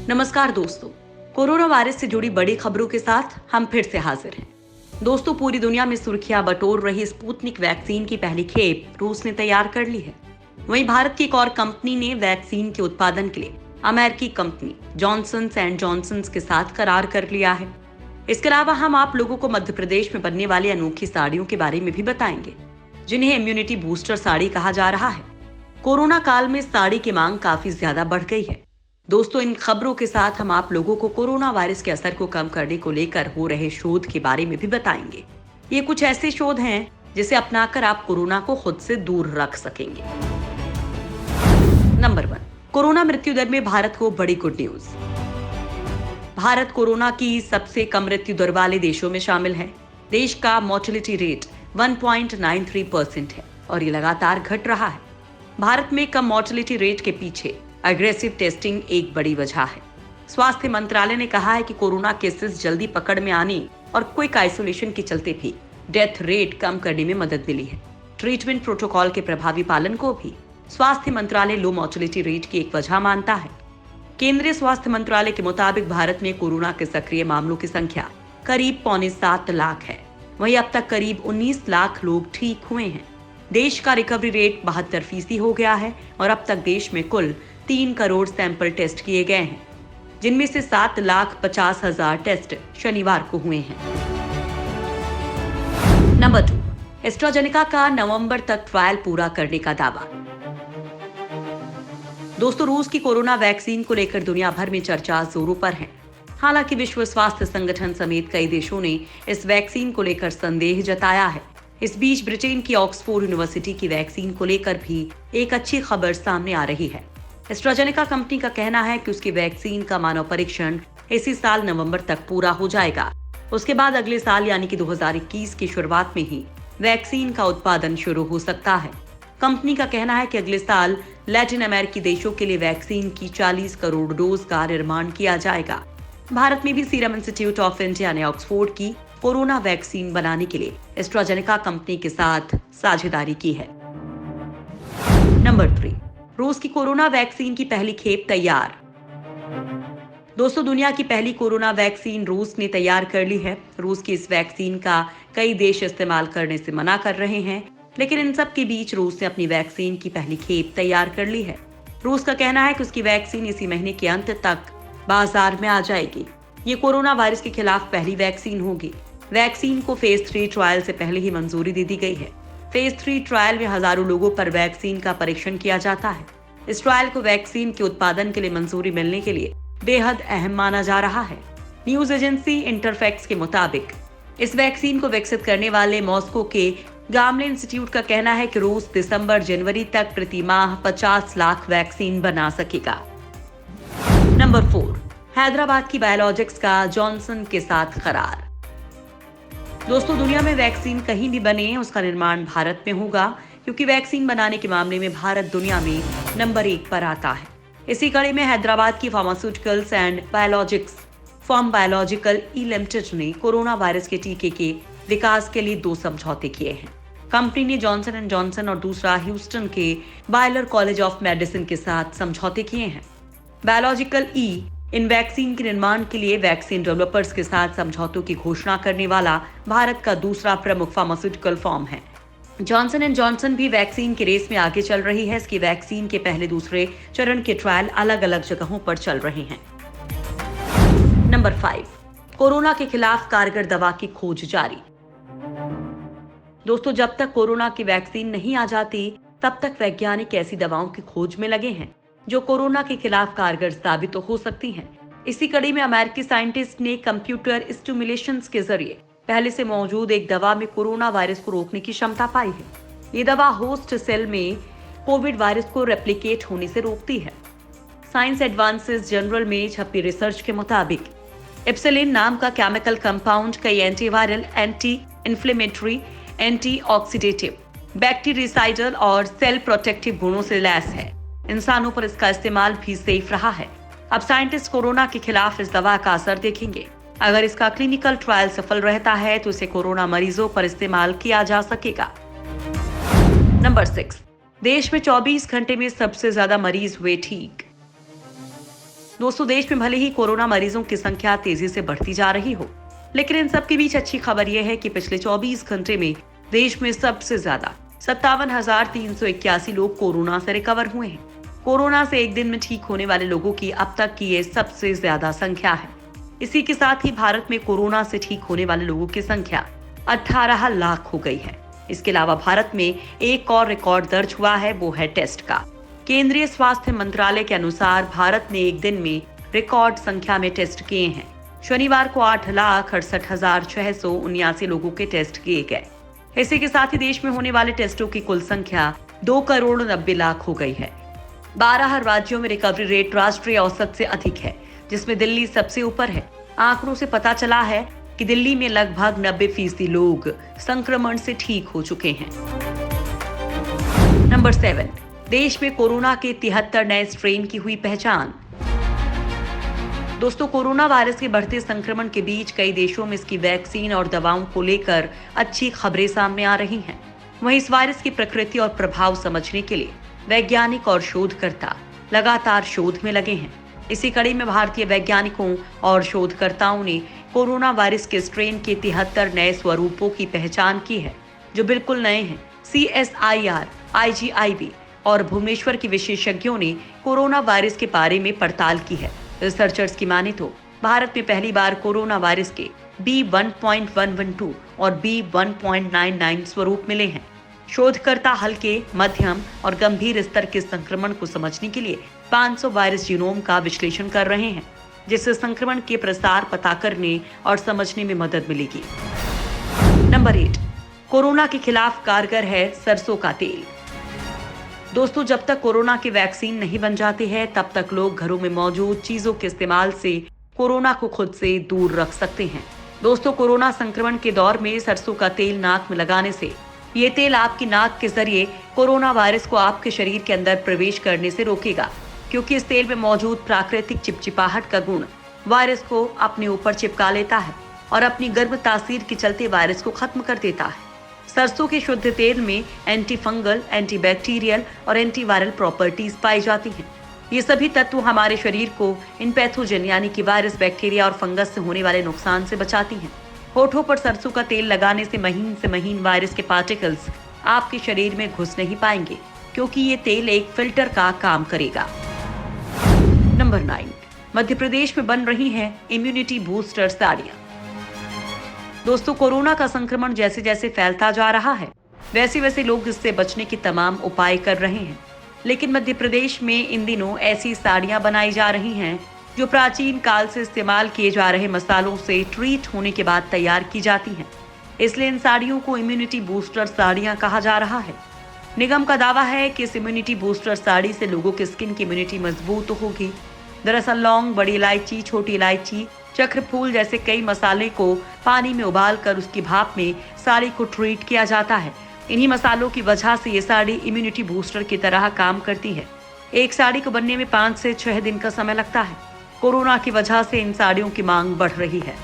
नमस्कार दोस्तों, corona virus से जुड़ी बड़ी खबरों के साथ हम फिर से हाजिर हैं। दोस्तों, पूरी दुनिया में सुर्खियां बटोर रही स्पुतनिक वैक्सीन की पहली खेप रूस ने तैयार कर ली है। वहीं भारत की एक और कंपनी ने वैक्सीन के उत्पादन के लिए अमेरिकी कंपनी जॉनसन एंड जॉनसन के साथ करार कर लिया है। इसके अलावा हम आप लोगों को मध्य प्रदेश में बनने वाली अनोखी साड़ियों के बारे में भी बताएंगे, जिन्हें इम्यूनिटी बूस्टर साड़ी कहा जा रहा है। कोरोना काल में साड़ी की मांग काफी ज्यादा बढ़ गई है। दोस्तों, इन खबरों के साथ हम आप लोगों को कोरोना वायरस के असर को कम करने को लेकर हो रहे शोध के बारे में भी बताएंगे। ये कुछ ऐसे शोध हैं जिसे अपनाकर आप कोरोना को खुद से दूर रख सकेंगे। नंबर 1, कोरोना मृत्यु दर में भारत को बड़ी गुड न्यूज। भारत कोरोना की सबसे कम मृत्यु दर वाले देशों में शामिल है। देश का मोर्टेलिटी रेट 1.93% है और ये लगातार घट रहा है। भारत में कम मोर्टेलिटी रेट के पीछे अग्रेसिव टेस्टिंग एक बड़ी वजह है। स्वास्थ्य मंत्रालय ने कहा है कि कोरोना केसेस जल्दी पकड़ में आने और क्विक आइसोलेशन के चलते भी डेथ रेट कम करने में मदद मिली है। ट्रीटमेंट प्रोटोकॉल के प्रभावी पालन को भी स्वास्थ्य मंत्रालय लो मोर्टेलिटी रेट की एक वजह मानता है। केंद्रीय स्वास्थ्य मंत्रालय के मुताबिक भारत में कोरोना के सक्रिय मामलों की संख्या करीब 6.25 लाख है। वहीं अब तक करीब 19 लाख लोग ठीक हुए हैं। देश का रिकवरी रेट 72% हो गया है और अब तक देश में कुल 3 करोड़ सैंपल टेस्ट किए गए हैं, जिनमें से 7,50,000 टेस्ट शनिवार को हुए हैं। नंबर 2, एस्ट्राजेनेका का नवंबर तक ट्रायल पूरा करने का दावा। दोस्तों, रूस की कोरोना वैक्सीन को लेकर दुनिया भर में चर्चा जोरों पर है। हालांकि विश्व स्वास्थ्य संगठन समेत कई देशों ने इस वैक्सीन को लेकर संदेह जताया है। इस बीच ब्रिटेन की ऑक्सफोर्ड यूनिवर्सिटी की वैक्सीन को लेकर भी एक अच्छी खबर सामने आ रही है। एस्ट्राजेनेका कंपनी का कहना है कि उसकी वैक्सीन का मानव परीक्षण इसी साल नवंबर तक पूरा हो जाएगा। उसके बाद अगले साल यानी कि 2021 की शुरुआत में ही वैक्सीन का उत्पादन शुरू हो सकता है। कंपनी का कहना है कि अगले साल लैटिन अमेरिकी देशों के लिए वैक्सीन की 40 करोड़ डोज का निर्माण किया जाएगा। भारत में भी सीरम इंस्टीट्यूट ऑफ इंडिया ने ऑक्सफोर्ड की कोरोना वैक्सीन बनाने के लिए एस्ट्राजेनेका कंपनी के साथ साझेदारी की है। नंबर 3, रूस की कोरोना वैक्सीन की पहली खेप तैयार। दोस्तों, दुनिया की पहली कोरोना वैक्सीन रूस ने तैयार कर ली है। रूस की इस वैक्सीन का कई देश इस्तेमाल करने से मना कर रहे हैं, लेकिन इन सब के बीच रूस ने अपनी वैक्सीन की पहली खेप तैयार कर ली है। रूस का कहना है कि उसकी वैक्सीन इसी महीने के अंत तक बाजार में आ जाएगी। ये कोरोना वायरस के खिलाफ पहली वैक्सीन होगी। वैक्सीन को फेज 3 ट्रायल से पहले ही मंजूरी दे दी गई है। फेज 3 ट्रायल में हजारों लोगों पर वैक्सीन का परीक्षण किया जाता है। इस ट्रायल को वैक्सीन के उत्पादन के लिए मंजूरी मिलने के लिए बेहद अहम माना जा रहा है। न्यूज एजेंसी इंटरफैक्स के मुताबिक इस वैक्सीन को विकसित करने वाले मॉस्को के गामले इंस्टीट्यूट का कहना है कि रूस दिसंबर-जनवरी तक प्रति माह 50 लाख वैक्सीन बना सकेगा। नंबर 4, हैदराबाद की बायोलॉजिक्स का जॉनसन के साथ करार। दोस्तों, दुनिया में वैक्सीन कहीं भी बने, उसका निर्माण भारत में होगा, क्योंकि वैक्सीन बनाने के मामले में भारत दुनिया में नंबर 1 पर आता है। इसी कड़ी में हैदराबाद की pharmaceuticals and biologics firm biological E limited ने कोरोना वायरस के टीके के विकास के लिए 2 समझौते किए हैं। कंपनी ने जॉनसन एंड जॉनसन और दूसरा ह्यूस्टन के बायलर कॉलेज ऑफ मेडिसिन के साथ समझौते किए हैं। बायोलॉजिकल ई इन वैक्सीन के निर्माण के लिए वैक्सीन डेवलपर्स के साथ समझौतों की घोषणा करने वाला भारत का दूसरा प्रमुख फार्मास्यूटिकल फर्म है। जॉनसन एंड जॉनसन भी वैक्सीन की रेस में आगे चल रही है। इसकी वैक्सीन के पहले दूसरे चरण के ट्रायल अलग अलग जगहों पर चल रहे हैं। नंबर 5, कोरोना के खिलाफ कारगर दवा की खोज जारी। दोस्तों, जब तक कोरोना की वैक्सीन नहीं आ जाती, तब तक वैज्ञानिक ऐसी दवाओं की खोज में लगे हैं जो कोरोना के खिलाफ कारगर साबित तो हो सकती हैं। इसी कड़ी में अमेरिकी साइंटिस्ट ने कंप्यूटर स्टिमुलेशन के जरिए पहले से मौजूद एक दवा में कोरोना वायरस को रोकने की क्षमता पाई है। ये दवा होस्ट सेल में कोविड वायरस को रेप्लिकेट होने से रोकती है। साइंस एडवांसेस जर्नल में छपी रिसर्च के मुताबिक एप्सिलिन नाम का केमिकल कंपाउंड कई antiviral, anti inflammatory, anti oxidative, bactericidal और सेल प्रोटेक्टिव गुणों से लैस है। इंसानों पर इसका इस्तेमाल भी सेफ रहा है। अब साइंटिस्ट कोरोना के खिलाफ इस दवा का असर देखेंगे। अगर इसका क्लिनिकल ट्रायल सफल रहता है तो इसे कोरोना मरीजों पर इस्तेमाल किया जा सकेगा। नंबर 6, देश में 24 घंटे में सबसे ज्यादा मरीज हुए ठीक। दोस्तों, देश में भले ही कोरोना मरीजों की संख्या तेजी से बढ़ती जा रही हो, लेकिन इन सब के बीच अच्छी खबर यह है कि पिछले 24 घंटे में देश में सबसे ज्यादा 57,381 लोग कोरोना से रिकवर हुए हैं। कोरोना से एक दिन में ठीक होने वाले लोगों की अब तक की ये सबसे ज्यादा संख्या है। इसी के साथ ही भारत में कोरोना से ठीक होने वाले लोगों की संख्या 18 लाख हो गई है। इसके अलावा भारत में एक और रिकॉर्ड दर्ज हुआ है, वो है टेस्ट का। केंद्रीय स्वास्थ्य मंत्रालय के अनुसार भारत ने एक दिन में रिकॉर्ड संख्या में टेस्ट किए हैं। शनिवार को 8,68,679 लोगों के टेस्ट किए गए। इसी के साथ ही देश में होने वाले टेस्टों की कुल संख्या 2,90,00,000 हो गई है। 12 राज्यों में रिकवरी रेट राष्ट्रीय औसत से अधिक है, जिसमें दिल्ली सबसे ऊपर है। आंकड़ों से पता चला है कि दिल्ली में लगभग 90% लोग संक्रमण से ठीक हो चुके हैं। नंबर 7, देश में कोरोना के 73 नए स्ट्रेन की हुई पहचान। दोस्तों, कोरोना वायरस के बढ़ते संक्रमण के बीच कई देशों में इसकी वैक्सीन और दवाओं को लेकर अच्छी खबरें सामने आ रही हैं। वहीं इस वायरस की प्रकृति और प्रभाव समझने के लिए वैज्ञानिक और शोधकर्ता लगातार शोध में लगे हैं। इसी कड़ी में भारतीय वैज्ञानिकों और शोधकर्ताओं ने कोरोना वायरस के स्ट्रेन के 73 नए स्वरूपों की पहचान की है, जो बिल्कुल नए हैं। CSIR, IGIB और भुवनेश्वर के विशेषज्ञों ने कोरोना वायरस के बारे में पड़ताल की है। रिसर्चर्स की माने तो भारत में पहली बार कोरोना वायरस के B1.112 और B1.99 स्वरूप मिले हैं। शोधकर्ता हल्के, मध्यम और गंभीर स्तर के संक्रमण को समझने के लिए 500 वायरस जीनोम का विश्लेषण कर रहे हैं, जिससे संक्रमण के प्रसार पता करने और समझने में मदद मिलेगी। नंबर 8, कोरोना के खिलाफ कारगर है सरसों का तेल। दोस्तों, जब तक कोरोना की वैक्सीन नहीं बन जाती है, तब तक लोग घरों में मौजूद चीजों के इस्तेमाल से कोरोना को खुद से दूर रख सकते हैं। दोस्तों, कोरोना संक्रमण के दौर में सरसों का तेल नाक में लगाने से ये तेल आपकी नाक के जरिए कोरोना वायरस को आपके शरीर के अंदर प्रवेश करने से रोकेगा, क्योंकि इस तेल में मौजूद प्राकृतिक चिपचिपाहट का गुण वायरस को अपने ऊपर चिपका लेता है और अपनी गर्म तासीर के चलते वायरस को खत्म कर देता है। सरसों के शुद्ध तेल में एंटी फंगल, एंटी बैक्टीरियल और एंटीवायरल प्रॉपर्टीज पाई जाती हैं। ये सभी तत्व हमारे शरीर को इन पैथोजन यानी कि वायरस, बैक्टीरिया और फंगस से होने वाले नुकसान से बचाती हैं। होठों पर सरसों का तेल लगाने से महीन वायरस के पार्टिकल्स आपके शरीर में घुस नहीं पाएंगे, क्योंकि ये तेल एक फिल्टर का काम करेगा। नंबर 9, मध्य प्रदेश में बन रही हैं इम्यूनिटी बूस्टर साड़ियां। दोस्तों, कोरोना का संक्रमण जैसे जैसे फैलता जा रहा है, वैसे वैसे लोग इससे बचने के तमाम उपाय कर रहे हैं। लेकिन मध्य प्रदेश में इन दिनों ऐसी साड़ियां बनाई जा रही हैं जो प्राचीन काल से इस्तेमाल किए जा रहे मसालों से ट्रीट होने के बाद तैयार की जाती हैं। इसलिए इन साड़ियों को इम्यूनिटी बूस्टर साड़ियां कहा जा रहा है। निगम का दावा है कि इस इम्यूनिटी बूस्टर साड़ी से लोगों की स्किन की इम्यूनिटी मजबूत होगी। दरअसल लौंग, बड़ी इलायची, छोटी इलायची, चक्र फूल जैसे कई मसाले को पानी में उबाल कर उसकी भाप में साड़ी को ट्रीट किया जाता है। इन्हीं मसालों की वजह से ये साड़ी इम्यूनिटी बूस्टर की तरह काम करती है। एक साड़ी को बनने में 5 से 6 दिन का समय लगता है। कोरोना की वजह से इन साड़ियों की मांग बढ़ रही है।